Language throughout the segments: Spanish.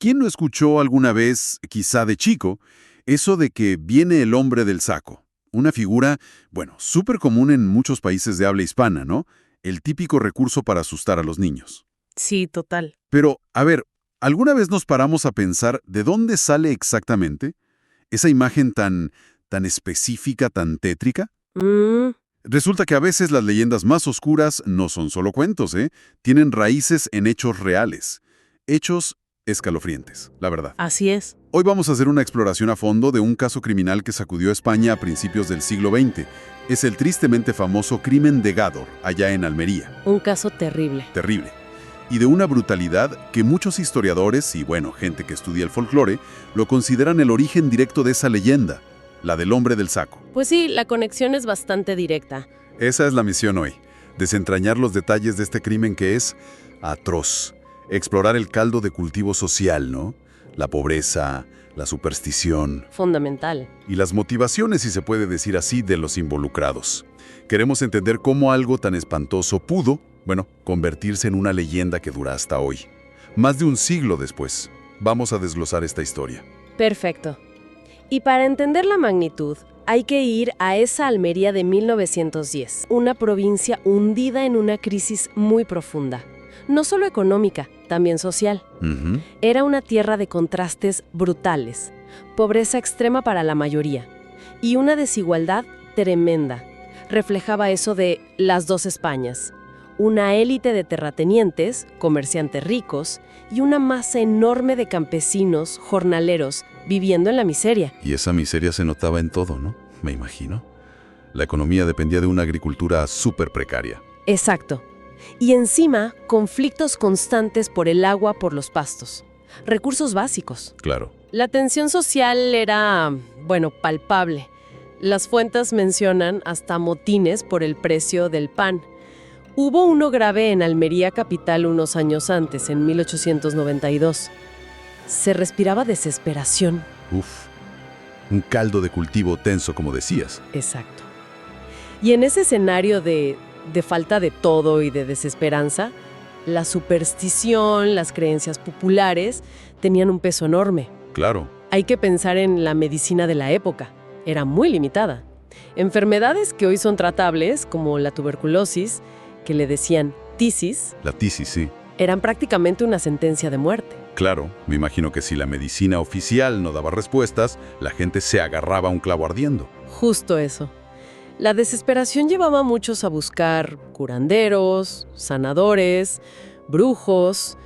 ¿Quién no escuchó alguna vez, quizá de chico, eso de que viene el hombre del saco? Una figura, bueno, súper común en muchos países de habla hispana, ¿no? El típico recurso para asustar a los niños. Sí, total. Pero, a ver, ¿alguna vez nos paramos a pensar de dónde sale exactamente esa imagen tan específica, tan tétrica? Mm, Resulta que a veces las leyendas más oscuras no son solo cuentos, ¿eh? Tienen raíces en hechos reales. Hechos escalofriantes, la verdad. así es. Hoy vamos a hacer una exploración a fondo de un caso criminal que sacudió a España a principios del siglo XX. Es el tristemente famoso crimen de Gádor, allá en Almería. Un caso terrible. Terrible. Y de una brutalidad que muchos historiadores y, bueno, gente que estudia el folclore, lo consideran el origen directo de esa leyenda, la del hombre del saco. Pues sí, la conexión es bastante directa. Esa es la misión hoy, desentrañar los detalles de este crimen que es atroz. Explorar el caldo de cultivo social, ¿no? La pobreza, la superstición Fundamental. y las motivaciones, si se puede decir así, de los involucrados. Queremos entender cómo algo tan espantoso pudo, bueno, convertirse en una leyenda que dura hasta hoy. Más de un siglo después, vamos a desglosar esta historia. Perfecto. Y para entender la magnitud, hay que ir a esa Almería de 1910, una provincia hundida en una crisis muy profunda. No solo económica, también social. Ujú. Era una tierra de contrastes brutales, pobreza extrema para la mayoría y una desigualdad tremenda. Reflejaba eso de las dos Españas, una élite de terratenientes, comerciantes ricos y una masa enorme de campesinos, jornaleros, viviendo en la miseria. Y esa miseria se notaba en todo, ¿no? Me imagino. La economía dependía de una agricultura súper precaria. Exacto. Y encima, conflictos constantes por el agua, por los pastos. Recursos básicos. Claro. La tensión social era, bueno, palpable. Las fuentes mencionan hasta motines por el precio del pan. Hubo uno grave en Almería capital unos años antes, en 1892. Se respiraba desesperación. Uf. Un caldo de cultivo tenso, como decías. Exacto. Y en ese escenario de falta de todo y de desesperanza, la superstición, las creencias populares tenían un peso enorme. Claro. Hay que pensar en la medicina de la época. Era muy limitada. Enfermedades que hoy son tratables, como la tuberculosis, que le decían tisis, La tisis, sí. eran prácticamente una sentencia de muerte. Claro, me imagino que si la medicina oficial no daba respuestas, la gente se agarraba a un clavo ardiendo. Justo eso. La desesperación llevaba a muchos a buscar curanderos, sanadores, brujos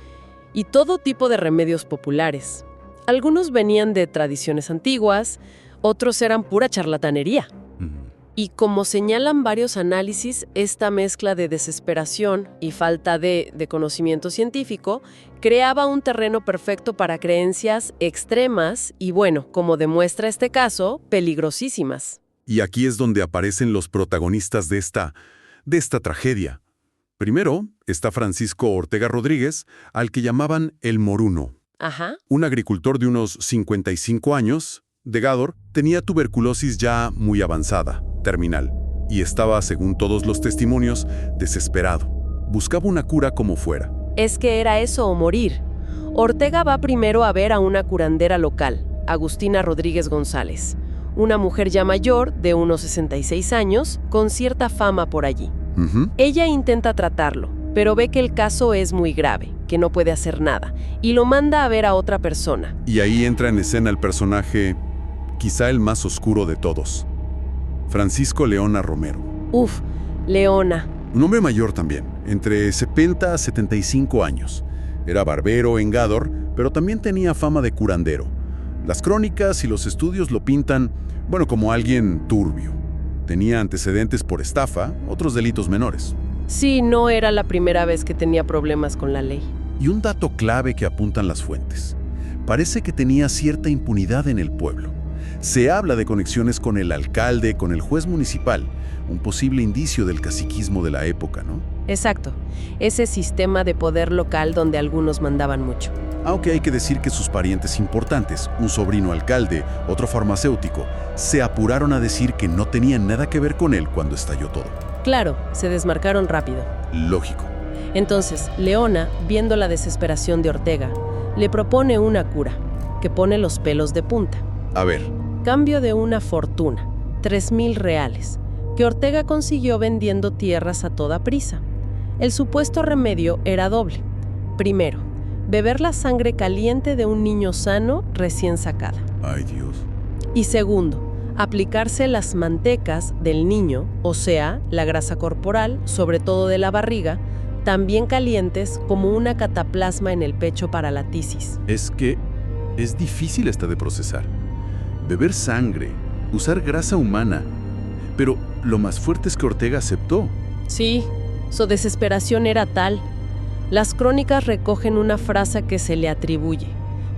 y todo tipo de remedios populares. Algunos venían de tradiciones antiguas, otros eran pura charlatanería. Y como señalan varios análisis, esta mezcla de desesperación y falta de conocimiento científico creaba un terreno perfecto para creencias extremas y, bueno, como demuestra este caso, peligrosísimas. Y aquí es donde aparecen los protagonistas de esta tragedia. Primero está Francisco Ortega Rodríguez, al que llamaban el Moruno. Ajá. Un agricultor de unos 55 años, de Gádor, tenía tuberculosis ya muy avanzada, terminal, y estaba, según todos los testimonios, desesperado. Buscaba una cura como fuera. Es que era eso o morir. Ortega va primero a ver a una curandera local, Agustina Rodríguez González, una mujer ya mayor, de unos 66 años, con cierta fama por allí. Ujú. Ella intenta tratarlo, pero ve que el caso es muy grave, que no puede hacer nada, y lo manda a ver a otra persona. Y ahí entra en escena el personaje, quizá el más oscuro de todos, Francisco Leona Romero. Uf, Leona. Un hombre mayor también, entre 70 a 75 años. Era barbero en Gádor, pero también tenía fama de curandero. Las crónicas y los estudios lo pintan, bueno, como alguien turbio. Tenía antecedentes por estafa, otros delitos menores. Sí, no era la primera vez que tenía problemas con la ley. Y un dato clave que apuntan las fuentes. Parece que tenía cierta impunidad en el pueblo. Se habla de conexiones con el alcalde, con el juez municipal, un posible indicio del caciquismo de la época, ¿no? Exacto, ese sistema de poder local donde algunos mandaban mucho. Aunque hay que decir que sus parientes importantes, un sobrino alcalde, otro farmacéutico, se apuraron a decir que no tenían nada que ver con él cuando estalló todo. Claro, se desmarcaron rápido. Lógico. Entonces, Leona, viendo la desesperación de Ortega, Le propone una cura, que pone los pelos de punta. A ver, Cambio de una fortuna, 3.000 reales, que Ortega consiguió vendiendo tierras a toda prisa. El supuesto remedio era doble. Primero, beber la sangre caliente de un niño sano recién sacada. ay Dios. Y segundo, aplicarse las mantecas del niño, o sea, la grasa corporal, sobre todo de la barriga, también calientes como una cataplasma en el pecho para la tisis. Es que es difícil esta de procesar. Beber sangre, usar grasa humana. Pero lo más fuerte es que Ortega aceptó. Sí, su desesperación era tal. Las crónicas recogen una frase que se le atribuye: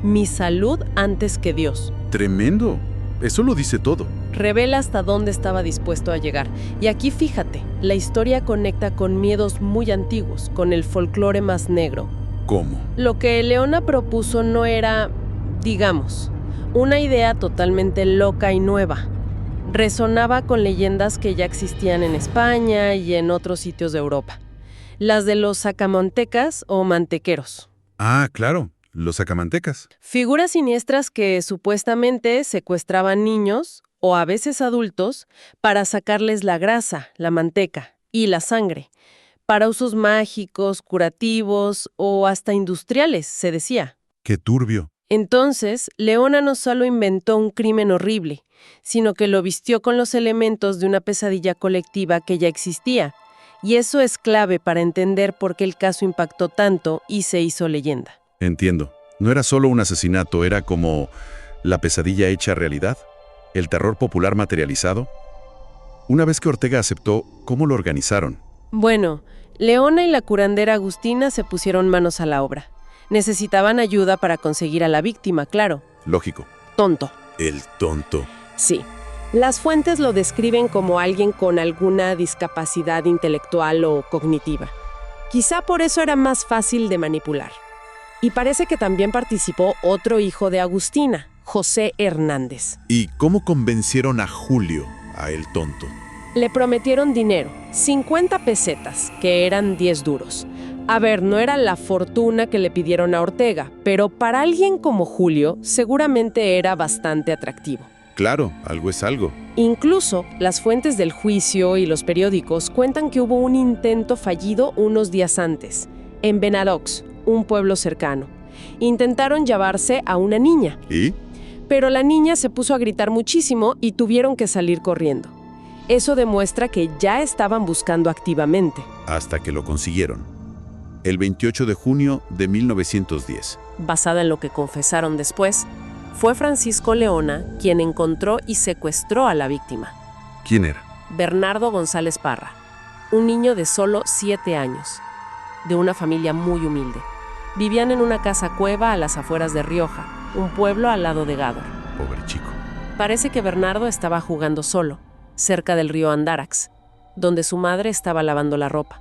mi salud antes que Dios. Tremendo. Eso lo dice todo. Revela hasta dónde estaba dispuesto a llegar. Y aquí fíjate, la historia conecta con miedos muy antiguos, con el folclore más negro. ¿Cómo? Lo que Leona propuso no era, digamos, una idea totalmente loca y nueva. Resonaba con leyendas que ya existían en España y en otros sitios de Europa. Las de los sacamantecas o mantequeros. Ah, claro, los sacamantecas. Figuras siniestras que supuestamente secuestraban niños, o a veces adultos, para sacarles la grasa, la manteca y la sangre, para usos mágicos, curativos o hasta industriales, se decía. Qué turbio. Entonces, Leona no solo inventó un crimen horrible, sino que lo vistió con los elementos de una pesadilla colectiva que ya existía. Y eso es clave para entender por qué el caso impactó tanto y se hizo leyenda. Entiendo. No era solo un asesinato, era como la pesadilla hecha realidad, el terror popular materializado. Una vez que Ortega aceptó, ¿cómo lo organizaron? Bueno, Leona y la curandera Agustina se pusieron manos a la obra. Necesitaban ayuda para conseguir a la víctima, claro. Lógico. Tonto. El tonto. Sí. Las fuentes lo describen como alguien con alguna discapacidad intelectual o cognitiva. Quizá por eso era más fácil de manipular. Y parece que también participó otro hijo de Agustina, José Hernández. ¿Y cómo convencieron a Julio, a el tonto? Le prometieron dinero, 50 pesetas, que eran 10 duros. A ver, no era la fortuna que le pidieron a Ortega, pero para alguien como Julio seguramente era bastante atractivo. Claro, algo es algo. Incluso las fuentes del juicio y los periódicos cuentan que hubo un intento fallido unos días antes, en Benadox, un pueblo cercano. Intentaron llevarse a una niña. ¿Y? Pero la niña se puso a gritar muchísimo y tuvieron que salir corriendo. Eso demuestra que ya estaban buscando activamente. Hasta que lo consiguieron. El 28 de junio de 1910. Basada en lo que confesaron después, fue Francisco Leona quien encontró y secuestró a la víctima. ¿Quién era? Bernardo González Parra, un niño de solo 7 años, de una familia muy humilde. Vivían en una casa cueva a las afueras de Rioja, un pueblo al lado de Gádor. Pobre chico. Parece que Bernardo estaba jugando solo, cerca del río Andarax, donde su madre estaba lavando la ropa.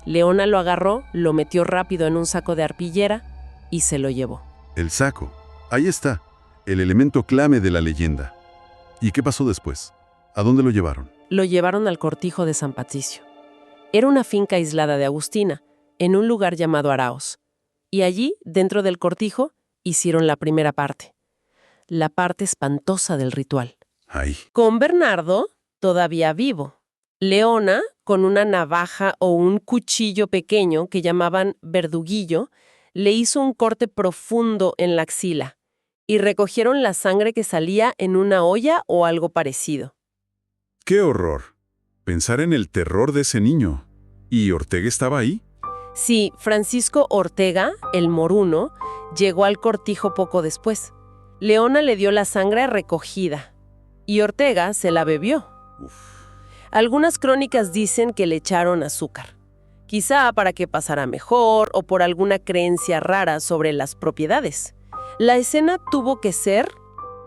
Leona lo agarró, lo metió rápido en un saco de arpillera y se lo llevó. El saco. Ahí está. El elemento clave de la leyenda. ¿Y qué pasó después? ¿A dónde lo llevaron? Lo llevaron al cortijo de San Patricio. Era una finca aislada de Agustina, en un lugar llamado Araos. Y allí, dentro del cortijo, hicieron la primera parte. La parte espantosa del ritual. Ay. Con Bernardo, todavía vivo. Leona, con una navaja o un cuchillo pequeño que llamaban verduguillo, le hizo un corte profundo en la axila y recogieron la sangre que salía en una olla o algo parecido. ¡Qué horror! Pensar en el terror de ese niño. ¿Y Ortega estaba ahí? Sí, Francisco Ortega, el moruno, llegó al cortijo poco después. Leona le dio la sangre recogida y Ortega se la bebió. Uf. Algunas crónicas dicen que le echaron azúcar, quizá para que pasara mejor o por alguna creencia rara sobre las propiedades. La escena tuvo que ser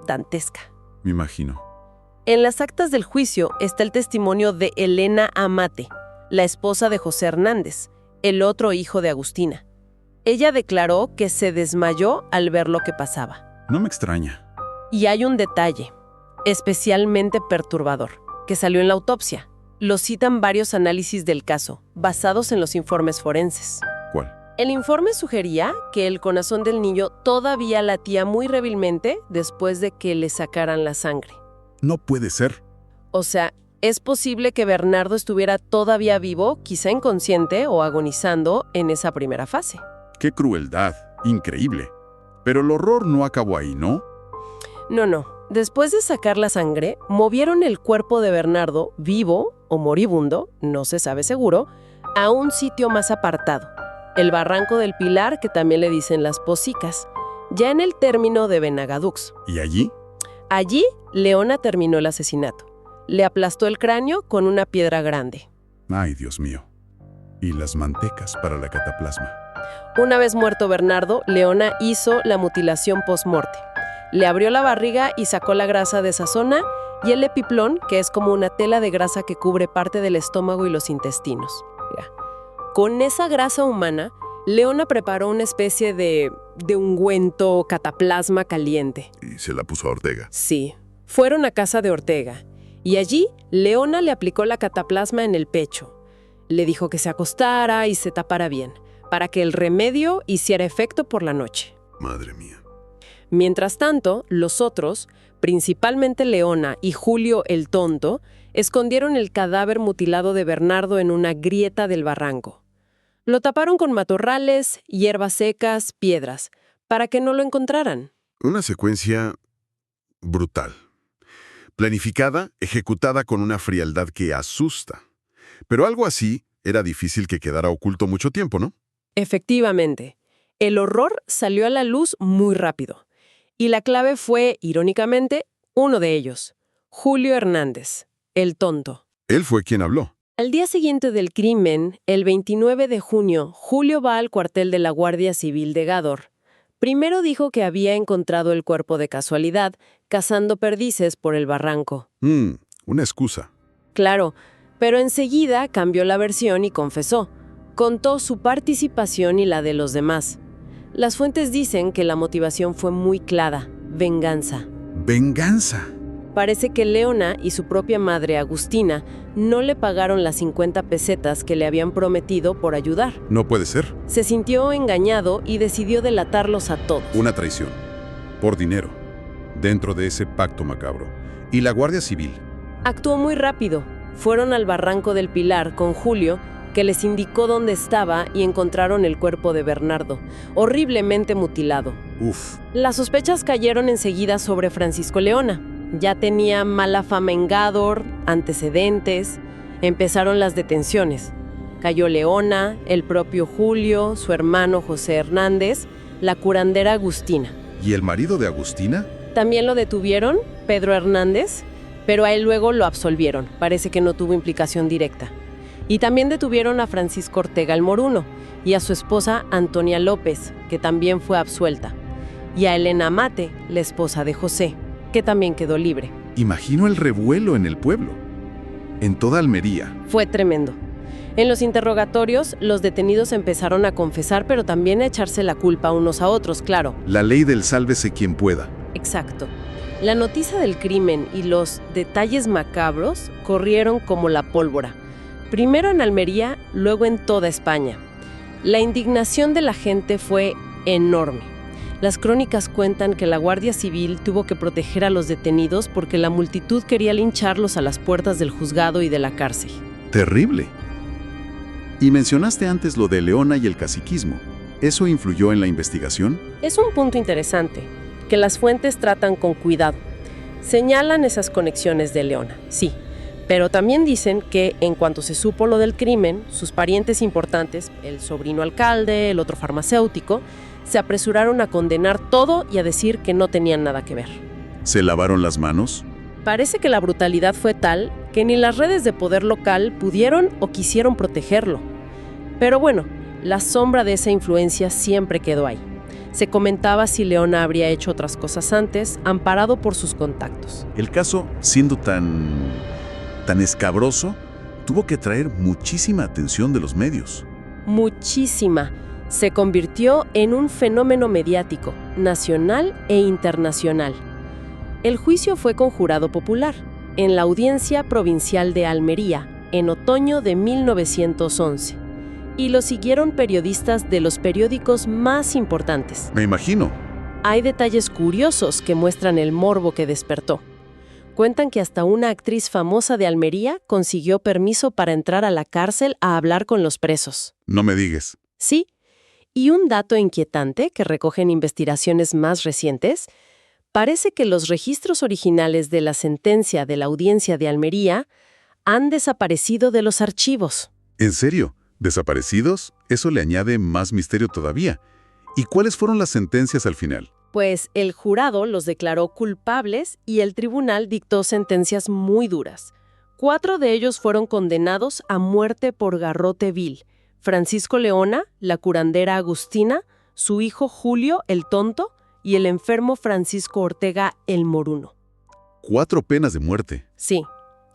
dantesca. Me imagino. En las actas del juicio está el testimonio de Elena Amate, la esposa de José Hernández, el otro hijo de Agustina. Ella declaró que se desmayó al ver lo que pasaba. No me extraña. Y hay un detalle, especialmente perturbador, que salió en la autopsia. Lo citan varios análisis del caso, basados en los informes forenses. ¿Cuál? El informe sugería que el corazón del niño todavía latía muy débilmente después de que le sacaran la sangre. No puede ser. O sea, es posible que Bernardo estuviera todavía vivo, quizá inconsciente o agonizando en esa primera fase. ¡Qué crueldad! Increíble. Pero el horror no acabó ahí, ¿no? No. Después de sacar la sangre, movieron el cuerpo de Bernardo, vivo o moribundo, no se sabe seguro, a un sitio más apartado, el Barranco del Pilar, que también le dicen las Posicas, ya en el término de Benagadux. ¿Y allí? Allí, Leona terminó el asesinato. Le aplastó el cráneo con una piedra grande. Ay, Dios mío. Y las mantecas para la cataplasma. Una vez muerto Bernardo, Leona hizo la mutilación post-morte. Le abrió la barriga y sacó la grasa de esa zona y el epiplón, que es como una tela de grasa que cubre parte del estómago y los intestinos. Mira. Con esa grasa humana, Leona preparó una especie de ungüento cataplasma caliente. Y se la puso a Ortega. Sí. Fueron a casa de Ortega y allí Leona le aplicó la cataplasma en el pecho. Le dijo que se acostara y se tapara bien, para que el remedio hiciera efecto por la noche. Madre mía. Mientras tanto, los otros, principalmente Leona y Julio el Tonto, escondieron el cadáver mutilado de Bernardo en una grieta del barranco. Lo taparon con matorrales, hierbas secas, piedras, para que no lo encontraran. Una secuencia brutal. Planificada, ejecutada con una frialdad que asusta. Pero algo así era difícil que quedara oculto mucho tiempo, ¿no? Efectivamente. El horror salió a la luz muy rápido. Y la clave fue, irónicamente, uno de ellos, Julio Hernández, el Tonto. Él fue quien habló. Al día siguiente del crimen, el 29 de junio, Julio va al cuartel de la Guardia Civil de Gádor. Primero dijo que había encontrado el cuerpo de casualidad, cazando perdices por el barranco. Una excusa. Claro, pero enseguida cambió la versión y confesó. Contó su participación y la de los demás. Las fuentes dicen que la motivación fue muy clara: venganza. ¡Venganza! Parece que Leona y su propia madre, Agustina, no le pagaron las 50 pesetas que le habían prometido por ayudar. No puede ser. Se sintió engañado y decidió delatarlos a todos. Una traición. Por dinero. Dentro de ese pacto macabro. ¿Y la Guardia Civil? Actuó muy rápido. Fueron al Barranco del Pilar con Julio, que les indicó dónde estaba, y encontraron el cuerpo de Bernardo, horriblemente mutilado. Uf. Las sospechas cayeron enseguida sobre Francisco Leona. Ya tenía mala fama en Gádor, antecedentes. Empezaron las detenciones. Cayó Leona, el propio Julio, su hermano José Hernández, la curandera Agustina. ¿Y el marido de Agustina? También lo detuvieron, Pedro Hernández, pero a él luego lo absolvieron. Parece que no tuvo implicación directa. Y también detuvieron a Francisco Ortega el Moruno y a su esposa Antonia López, que también fue absuelta. Y a Elena Mate, la esposa de José, que también quedó libre. Imagino el revuelo en el pueblo. En toda Almería. Fue tremendo. En los interrogatorios, los detenidos empezaron a confesar, pero también a echarse la culpa unos a otros, claro. La ley del sálvese quien pueda. Exacto. La noticia del crimen y los detalles macabros corrieron como la pólvora. Primero en Almería, luego en toda España. La indignación de la gente fue enorme. Las crónicas cuentan que la Guardia Civil tuvo que proteger a los detenidos porque la multitud quería lincharlos a las puertas del juzgado y de la cárcel. Terrible. Y mencionaste antes lo de Leona y el caciquismo. ¿Eso influyó en la investigación? Es un punto interesante, que las fuentes tratan con cuidado. Señalan esas conexiones de Leona, sí. Pero también dicen que, en cuanto se supo lo del crimen, sus parientes importantes, el sobrino alcalde, el otro farmacéutico, se apresuraron a condenar todo y a decir que no tenían nada que ver. ¿Se lavaron las manos? Parece que la brutalidad fue tal que ni las redes de poder local pudieron o quisieron protegerlo. Pero bueno, la sombra de esa influencia siempre quedó ahí. Se comentaba si Leona habría hecho otras cosas antes, amparado por sus contactos. El caso, siendo tan escabroso, tuvo que traer muchísima atención de los medios. Muchísima. Se convirtió en un fenómeno mediático, nacional e internacional. El juicio fue con jurado popular, en la Audiencia Provincial de Almería, en otoño de 1911. Y lo siguieron periodistas de los periódicos más importantes. Me imagino. Hay detalles curiosos que muestran el morbo que despertó. Cuentan que hasta una actriz famosa de Almería consiguió permiso para entrar a la cárcel a hablar con los presos. No me digas. Sí. Y un dato inquietante que recogen investigaciones más recientes, parece que los registros originales de la sentencia de la audiencia de Almería han desaparecido de los archivos. ¿En serio? ¿Desaparecidos? Eso le añade más misterio todavía. ¿Y cuáles fueron las sentencias al final? Pues el jurado los declaró culpables y el tribunal dictó sentencias muy duras. 4 de ellos fueron condenados a muerte por garrote vil: Francisco Leona, la curandera Agustina, su hijo Julio el Tonto y el enfermo Francisco Ortega el Moruno. 4 penas de muerte. Sí.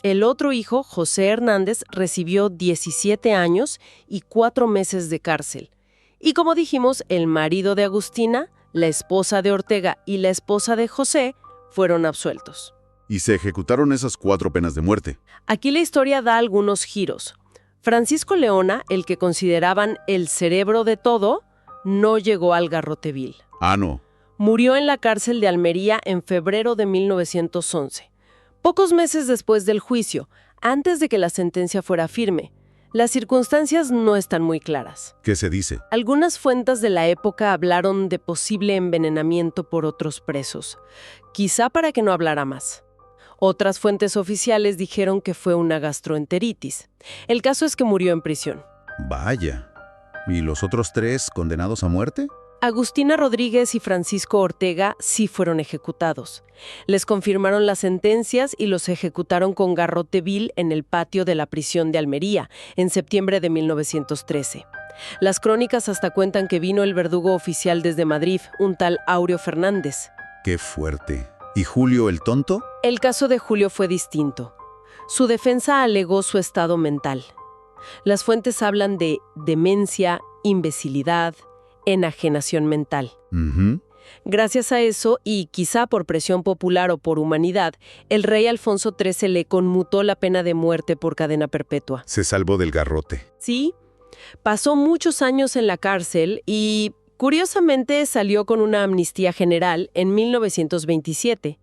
El otro hijo, José Hernández, recibió 17 años y 4 meses de cárcel. Y como dijimos, el marido de Agustina, la esposa de Ortega y la esposa de José fueron absueltos. Y se ejecutaron esas 4 penas de muerte. Aquí la historia da algunos giros. Francisco Leona, el que consideraban el cerebro de todo, no llegó al garrote vil. Ah, no. Murió en la cárcel de Almería en febrero de 1911. Pocos meses después del juicio, antes de que la sentencia fuera firme. Las circunstancias no están muy claras. ¿Qué se dice? Algunas fuentes de la época hablaron de posible envenenamiento por otros presos, quizá para que no hablara más. Otras fuentes oficiales dijeron que fue una gastroenteritis. El caso es que murió en prisión. Vaya. ¿Y los otros 3 condenados a muerte? Agustina Rodríguez y Francisco Ortega sí fueron ejecutados. Les confirmaron las sentencias y los ejecutaron con garrote vil en el patio de la prisión de Almería, en septiembre de 1913. Las crónicas hasta cuentan que vino el verdugo oficial desde Madrid, un tal Aureo Fernández. ¡Qué fuerte! ¿Y Julio el Tonto? El caso de Julio fue distinto. Su defensa alegó su estado mental. Las fuentes hablan de demencia, imbecilidad, enajenación mental. Gracias a eso, y quizá por presión popular o por humanidad, el rey Alfonso XIII le conmutó la pena de muerte por cadena perpetua. Se salvó del garrote. Sí, pasó muchos años en la cárcel y, curiosamente, salió con una amnistía general en 1927.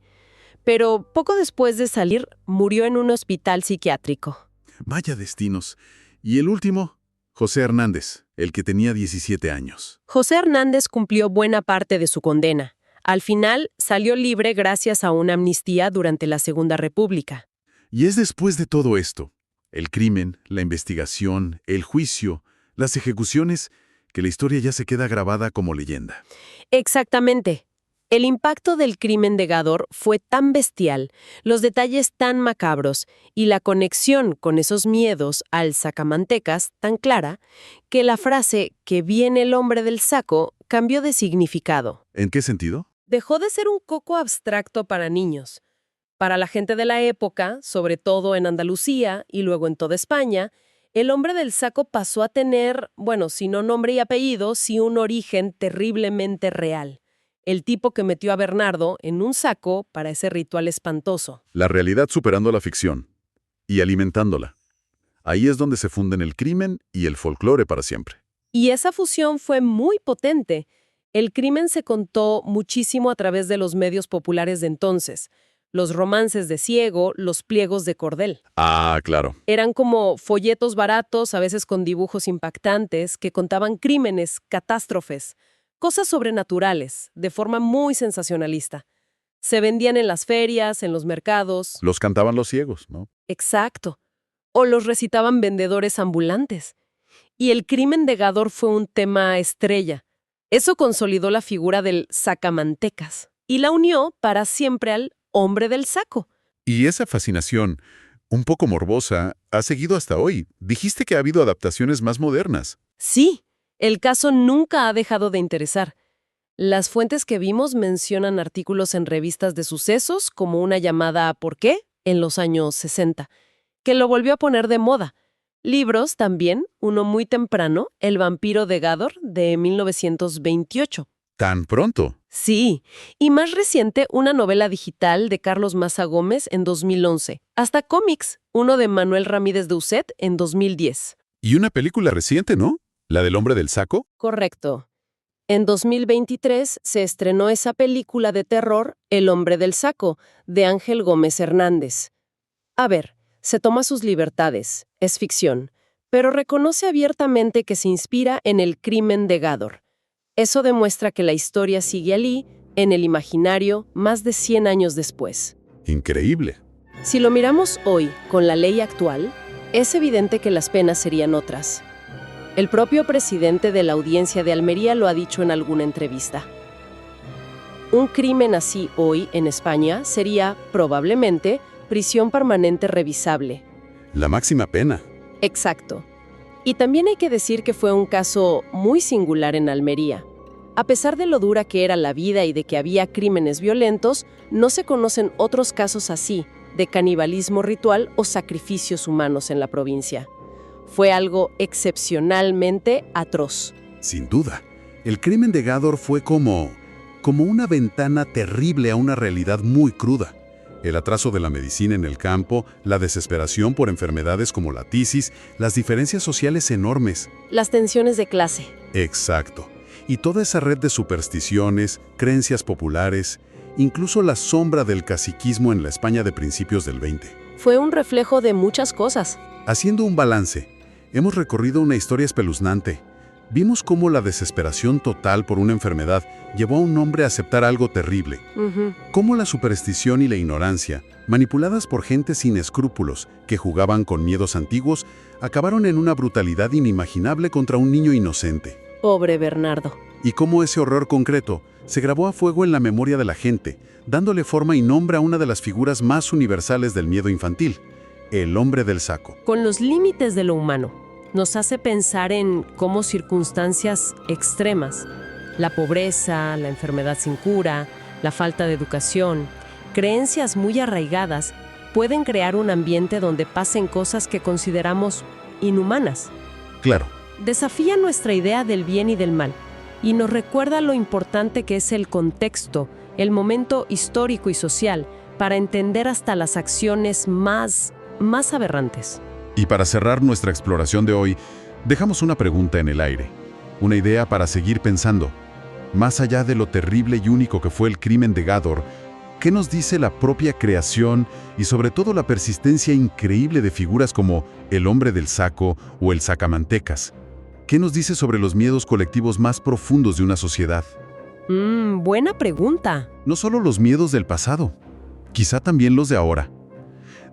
Pero poco después de salir, murió en un hospital psiquiátrico. Vaya destinos. ¿Y el último? José Hernández, el que tenía 17 años. José Hernández cumplió buena parte de su condena. Al final, salió libre gracias a una amnistía durante la Segunda República. Y es después de todo esto, el crimen, la investigación, el juicio, las ejecuciones, que la historia ya se queda grabada como leyenda. Exactamente. El impacto del crimen de Gádor fue tan bestial, los detalles tan macabros y la conexión con esos miedos al sacamantecas tan clara, que la frase «que viene el hombre del saco» cambió de significado. ¿En qué sentido? Dejó de ser un coco abstracto para niños. Para la gente de la época, sobre todo en Andalucía y luego en toda España, el hombre del saco pasó a tener, bueno, si no nombre y apellido, sí un origen terriblemente real. El tipo que metió a Bernardo en un saco para ese ritual espantoso. La realidad superando la ficción y alimentándola. Ahí es donde se funden el crimen y el folclore para siempre. Y esa fusión fue muy potente. El crimen se contó muchísimo a través de los medios populares de entonces. Los romances de Ciego, los pliegos de Cordel. Ah, claro. Eran como folletos baratos, a veces con dibujos impactantes, que contaban crímenes, catástrofes, cosas sobrenaturales, de forma muy sensacionalista. Se vendían en las ferias, en los mercados. Los cantaban los ciegos, ¿no? Exacto. O los recitaban vendedores ambulantes. Y el crimen de Gádor fue un tema estrella. Eso consolidó la figura del sacamantecas y la unió para siempre al hombre del saco. Y esa fascinación, un poco morbosa, ha seguido hasta hoy. Dijiste que ha habido adaptaciones más modernas. Sí. El caso nunca ha dejado de interesar. Las fuentes que vimos mencionan artículos en revistas de sucesos como una llamada ¿Por qué? En los años 60, que lo volvió a poner de moda. Libros también, uno muy temprano, El vampiro de Gádor, de 1928. ¿Tan pronto? Sí, y más reciente una novela digital de Carlos Maza Gómez en 2011. Hasta cómics, uno de Manuel Ramírez de Ucet en 2010. Y una película reciente, ¿no? ¿La del hombre del saco? Correcto. En 2023 se estrenó esa película de terror, El hombre del saco, de Ángel Gómez Hernández. A ver, se toma sus libertades, es ficción, pero reconoce abiertamente que se inspira en el crimen de Gádor. Eso demuestra que la historia sigue allí, en el imaginario, más de 100 años después. Increíble. Si lo miramos hoy, con la ley actual, es evidente que las penas serían otras. El propio presidente de la Audiencia de Almería lo ha dicho en alguna entrevista. Un crimen así hoy, en España, sería, probablemente, prisión permanente revisable. La máxima pena. Exacto. Y también hay que decir que fue un caso muy singular en Almería. A pesar de lo dura que era la vida y de que había crímenes violentos, no se conocen otros casos así, de canibalismo ritual o sacrificios humanos en la provincia. Fue algo excepcionalmente atroz. Sin duda. El crimen de Gádor fue como una ventana terrible a una realidad muy cruda. El atraso de la medicina en el campo, la desesperación por enfermedades como la tisis, las diferencias sociales enormes. Las tensiones de clase. Exacto. Y toda esa red de supersticiones, creencias populares, incluso la sombra del caciquismo en la España de principios del 20. Fue un reflejo de muchas cosas. Haciendo un balance, hemos recorrido una historia espeluznante. Vimos cómo la desesperación total por una enfermedad llevó a un hombre a aceptar algo terrible. Cómo la superstición y la ignorancia, manipuladas por gente sin escrúpulos que jugaban con miedos antiguos, acabaron en una brutalidad inimaginable contra un niño inocente. Pobre Bernardo. Y cómo ese horror concreto se grabó a fuego en la memoria de la gente, dándole forma y nombre a una de las figuras más universales del miedo infantil, el hombre del saco. Con los límites de lo humano, nos hace pensar en cómo circunstancias extremas, la pobreza, la enfermedad sin cura, la falta de educación, creencias muy arraigadas, pueden crear un ambiente donde pasen cosas que consideramos inhumanas. Claro. Desafía nuestra idea del bien y del mal, y nos recuerda lo importante que es el contexto, el momento histórico y social, para entender hasta las acciones más aberrantes. Y para cerrar nuestra exploración de hoy, dejamos una pregunta en el aire, una idea para seguir pensando. Más allá de lo terrible y único que fue el crimen de Gádor, ¿qué nos dice la propia creación y sobre todo la persistencia increíble de figuras como el hombre del saco o el sacamantecas? ¿Qué nos dice sobre los miedos colectivos más profundos de una sociedad? Buena pregunta. No solo los miedos del pasado, quizá también los de ahora.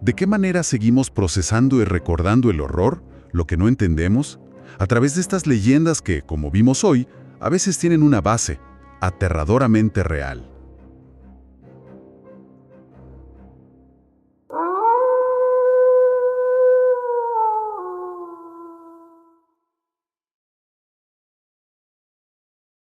¿De qué manera seguimos procesando y recordando el horror, lo que no entendemos, a través de estas leyendas que, como vimos hoy, a veces tienen una base aterradoramente real?